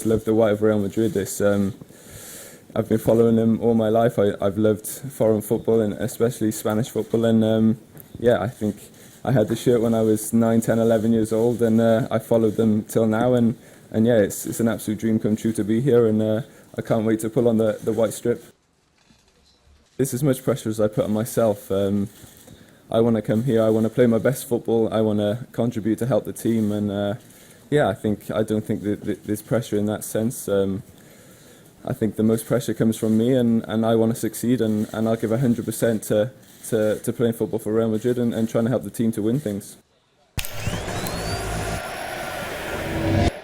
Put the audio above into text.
always loved the white of Real Madrid. I've been following them all my life. I've loved foreign football and especially Spanish football. And yeah, I think I had the shirt when I was 9, 10, 11 years old, and I followed them till now. And yeah, it's an absolute dream come true to be here, and I can't wait to pull on the white strip. It's as much pressure as I put on myself. I want to come here, I want to play my best football, I want to contribute to help the team, and yeah, I don't think that there's pressure in that sense. I think the most pressure comes from me, and I want to succeed, and I'll give 100% to playing football for Real Madrid and trying to help the team to win things.